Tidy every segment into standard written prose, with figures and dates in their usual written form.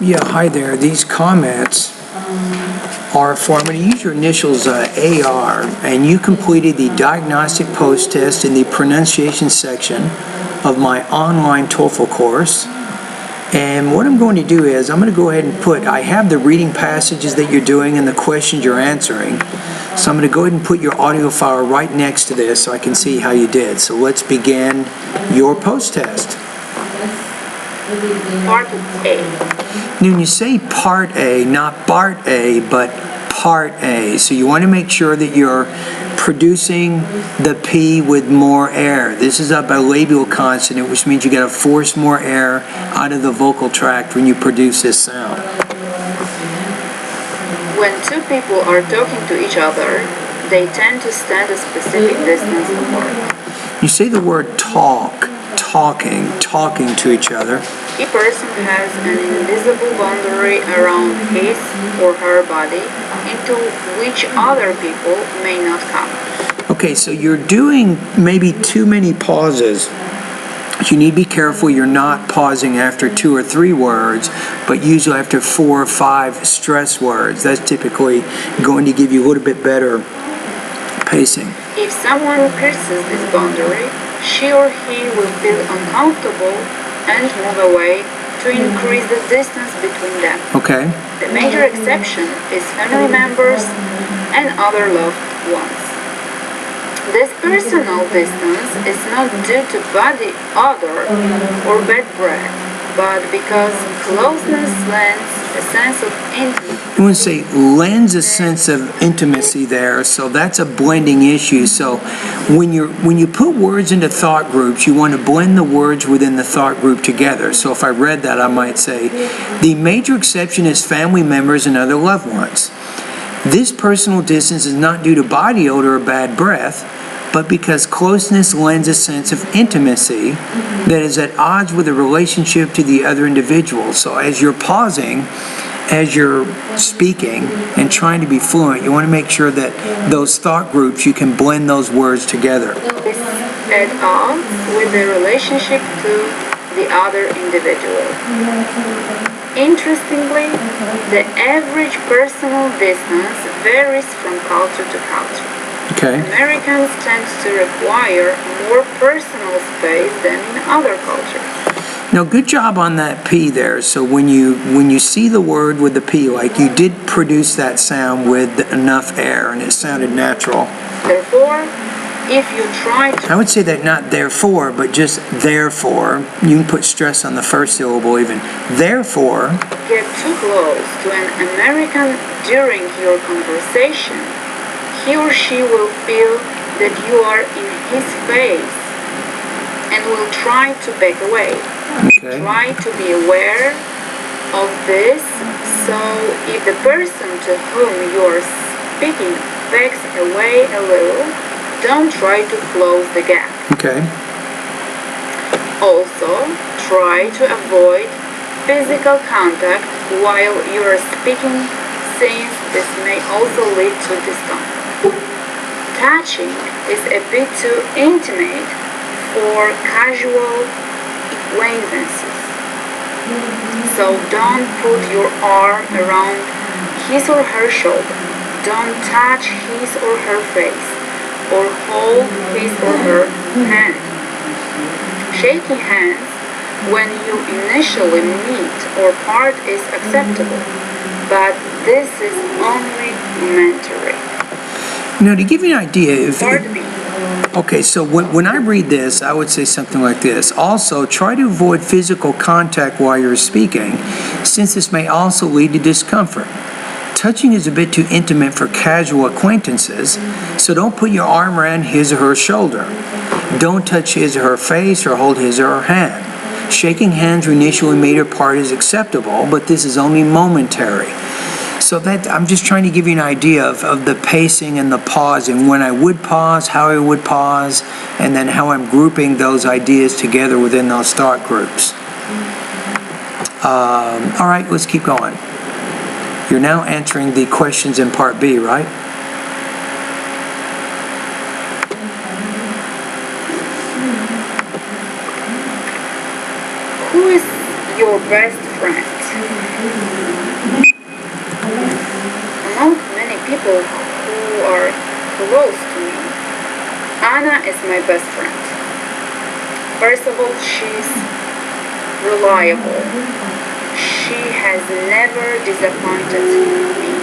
Yeah, hi there. These comments are for, I'm going to use your initials AR, and you completed the diagnostic post-test in the pronunciation section of my online TOEFL course. And what I'm going to do is I'm going to go ahead and I have the reading passages that you're doing and the questions you're answering. So I'm going to go ahead and put your audio file right next to this so I can see how you did. So let's begin your post-test. Part A. Now, when you say Part A, not Bart A, but Part A. So you want to make sure that you're producing the P with more air. This is a bilabial consonant, which means you got to force more air out of the vocal tract when you produce this sound. When two people are talking to each other, they tend to stand a specific distance apart. You say the word talk, talking to each other. Each person has an invisible boundary around his or her body into which other people may not come. Okay, so you're doing maybe too many pauses. You need to be careful you're not pausing after 2 or 3 words, but usually after 4 or 5 stress words. That's typically going to give you a little bit better pacing. If someone crosses this boundary, she or he will feel uncomfortable and move away to increase the distance between them. Okay. The major exception is family members and other loved ones. This personal distance is not due to body odor or bad breath, but because closeness lends a sense of intimacy. You want to say lends a sense of intimacy there, so that's a blending issue. So when you put words into thought groups, you want to blend the words within the thought group together. So if I read that, I might say, the major exception is family members and other loved ones. This personal distance is not due to body odor or bad breath, but because closeness lends a sense of intimacy that is at odds with the relationship to the other individual. So as you're pausing, as you're speaking and trying to be fluent, you want to make sure that those thought groups, you can blend those words together. It's at odds with the relationship to the other individual. Interestingly, the average personal distance varies from culture to culture. Okay. Americans tend to require more personal space than in other cultures. Now, good job on that P there. So when you see the word with the P, like you did produce that sound with enough air and it sounded natural. Therefore, if you try to... I would say that not therefore, but just therefore. You can put stress on the first syllable even. Therefore... Get too close to an American during your conversation, he or she will feel that you are in his face and will try to back away. Okay. Try to be aware of this, so if the person to whom you are speaking backs away a little, don't try to close the gap. Okay. Also, try to avoid physical contact while you are speaking, since this may also lead to discomfort. Touching is a bit too intimate for casual acquaintances. So don't put your arm around his or her shoulder. Don't touch his or her face or hold his or her hand. Shaking hands when you initially meet or part is acceptable, but this is only momentary. Now, to give you an idea, Part B. Okay, so when I read this, I would say something like this. Also, try to avoid physical contact while you're speaking, since this may also lead to discomfort. Touching is a bit too intimate for casual acquaintances, so don't put your arm around his or her shoulder. Don't touch his or her face or hold his or her hand. Shaking hands when initially made or part is acceptable, but this is only momentary. So that I'm just trying to give you an idea of the pacing and the pause, and when I would pause, how I would pause, and then how I'm grouping those ideas together within those thought groups. All right, let's keep going. You're now answering the questions in Part B, right? Who is your best friend? Among many people who are close to me, Anna is my best friend. First of all, she's reliable. She has never disappointed me.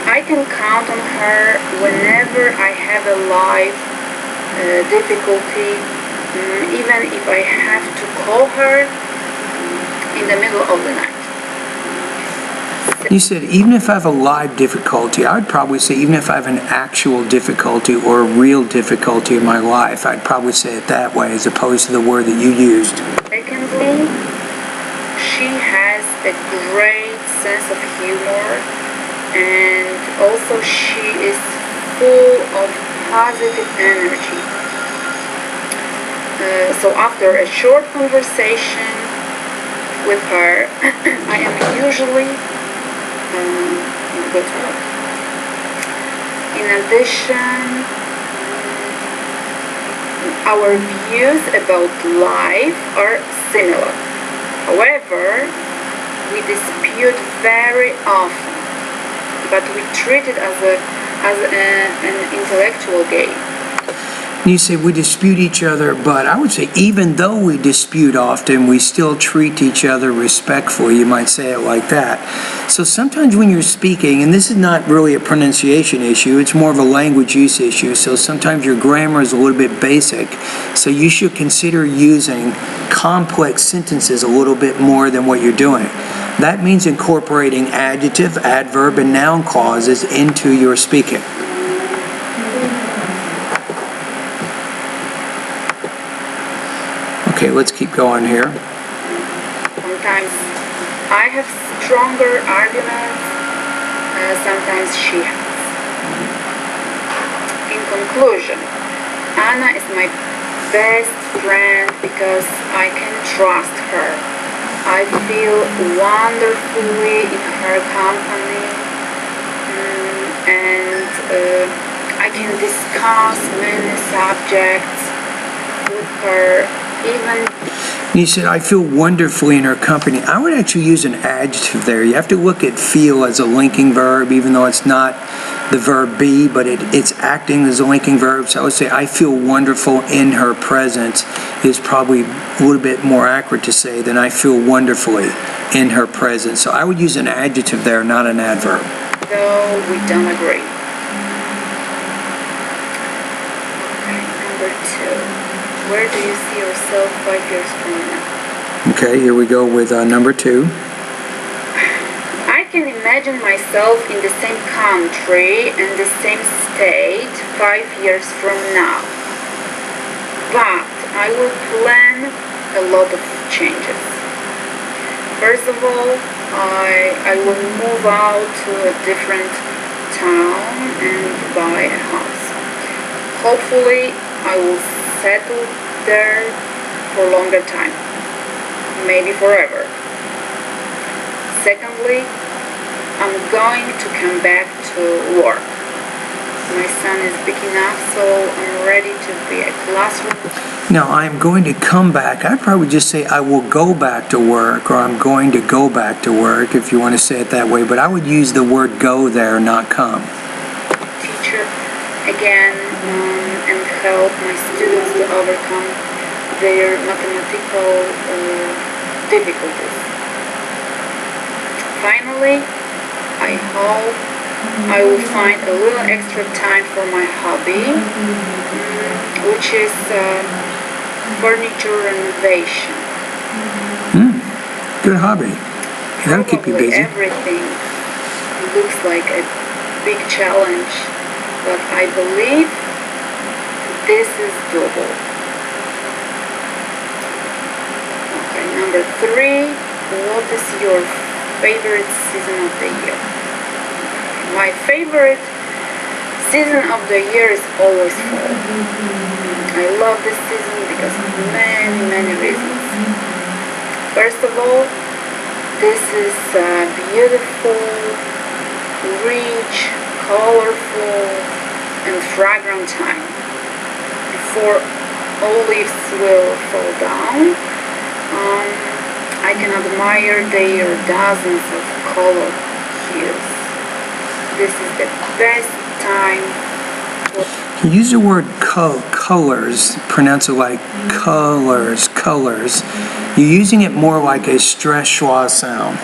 I can count on her whenever I have a life difficulty, even if I have to call her in the middle of the night. You said, even if I have a live difficulty, I would probably say even if I have an actual difficulty or a real difficulty in my life, I'd probably say it that way as opposed to the word that you used. Secondly, she has a great sense of humor, and also she is full of positive energy. So after a short conversation with her, I am usually in good mood. In addition, our views about life are similar. However, we dispute very often, but we treat it as an intellectual game. You say we dispute each other, but I would say even though we dispute often, we still treat each other respectfully. You might say it like that. So sometimes when you're speaking, and this is not really a pronunciation issue, it's more of a language use issue, so sometimes your grammar is a little bit basic. So you should consider using complex sentences a little bit more than what you're doing. That means incorporating adjective, adverb, and noun clauses into your speaking. Okay, let's keep going here. Sometimes I have stronger arguments, sometimes she has. In conclusion, Anna is my best friend because I can trust her. I feel wonderfully in her company, and I can discuss many subjects with her. You said, I feel wonderfully in her company. I would actually use an adjective there. You have to look at feel as a linking verb, even though it's not the verb be, but it's acting as a linking verb. So I would say, I feel wonderful in her presence is probably a little bit more accurate to say than I feel wonderfully in her presence. So I would use an adjective there, not an adverb. So we don't agree. Okay, number 2. Where do you see yourself 5 years from now? Okay, here we go with number 2. I can imagine myself in the same country and the same state 5 years from now. But I will plan a lot of changes. First of all, I will move out to a different town and buy a house. Hopefully, I will settle there for a longer time, maybe forever. Secondly, I'm going to come back to work. My son is big enough, so I'm ready to be a classroom. Now, I'm going to come back. I'd probably just say I will go back to work, or I'm going to go back to work, if you want to say it that way. But I would use the word go there, not come. Teacher again, and help my students to overcome their mathematical difficulties. Finally, I hope I will find a little extra time for my hobby, which is furniture renovation. Good hobby. That'll keep you busy. Everything looks like a big challenge, but I believe this is doable. Okay, number 3. What is your favorite season of the year? My favorite season of the year is always fall. I love this season because of many reasons. First of all, this is a beautiful, rich, colorful, and fragrant time. Before all leaves will fall down, I I can admire their dozens of color hues. This is the best time for... You use the word colors, pronounce it like colors. You're using it more like a stress schwa sound.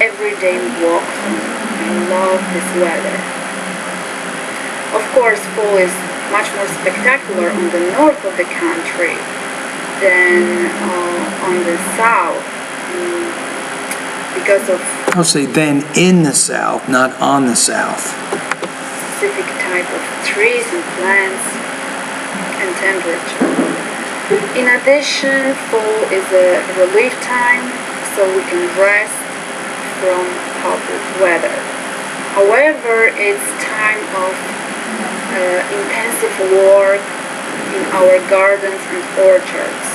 Everyday walk. I love this weather. Of course, fall is much more spectacular on the north of the country than on the south, because of... I'll say then in the south, not on the south. Specific type of trees and plants and temperature. In addition, fall is a relief time, so we can rest from hot weather. However, it's time of intensive work in our gardens and orchards.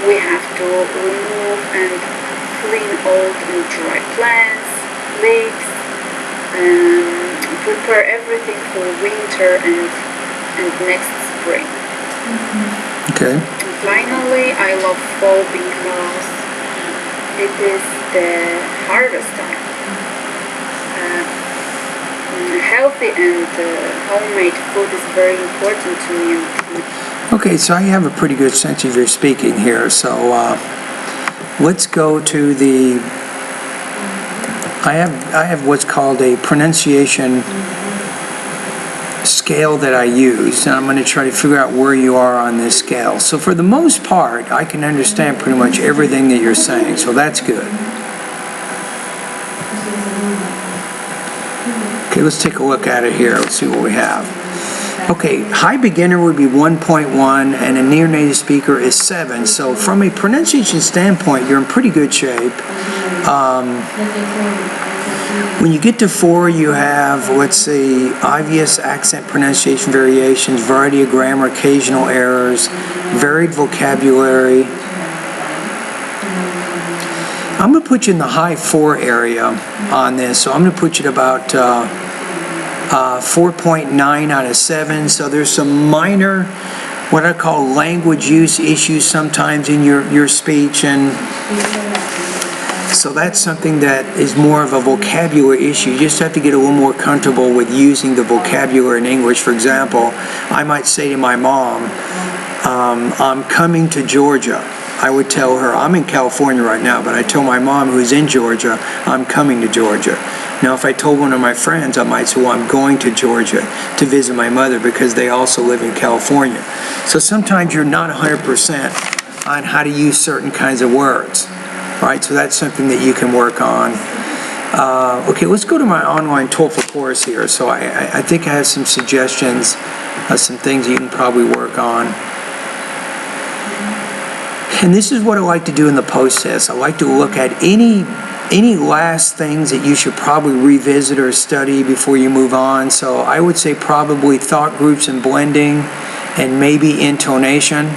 We have to remove and clean old and dry plants, leaves, prepare everything for winter and next spring. Okay. And finally, I love fall because it is the harvest time. Healthy and homemade food is very important to me. Okay, so I have a pretty good sense of your speaking here. So let's go to the... I have what's called a pronunciation scale that I use, and I'm going to try to figure out where you are on this scale. So for the most part, I can understand pretty much everything that you're saying, so that's good. Okay, let's take a look at it here. Let's see what we have. Okay, high beginner would be 1.1, and a near native speaker is 7. So from a pronunciation standpoint, you're in pretty good shape. When you get to 4, you have, let's see, obvious accent pronunciation variations, variety of grammar, occasional errors, varied vocabulary. I'm going to put you in the high 4 area on this, so I'm going to put you at about 4.9 out of 7. So there's some minor, what I call language use issues sometimes in your speech, and so that's something that is more of a vocabulary issue. You just have to get a little more comfortable with using the vocabulary in English. For example, I might say to my mom, I'm coming to Georgia. I would tell her, I'm in California right now, but I tell my mom who's in Georgia, I'm coming to Georgia. Now, if I told one of my friends, I might say, well, I'm going to Georgia to visit my mother because they also live in California. So sometimes you're not 100% on how to use certain kinds of words, right? So that's something that you can work on. Okay, let's go to my online TOEFL course here. So I think I have some suggestions, some things you can probably work on. And this is what I like to do in the post-test. I like to look at any last things that you should probably revisit or study before you move on. So I would say probably thought groups and blending and maybe intonation.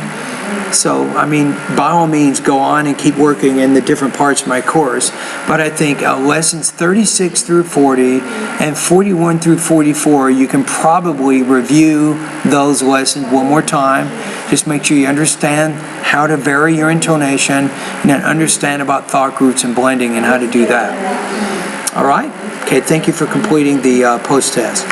So, I mean, by all means, go on and keep working in the different parts of my course. But I think lessons 36 through 40 and 41 through 44, you can probably review those lessons one more time. Just make sure you understand how to vary your intonation and then understand about thought groups and blending and how to do that. All right? Okay, thank you for completing the post-test.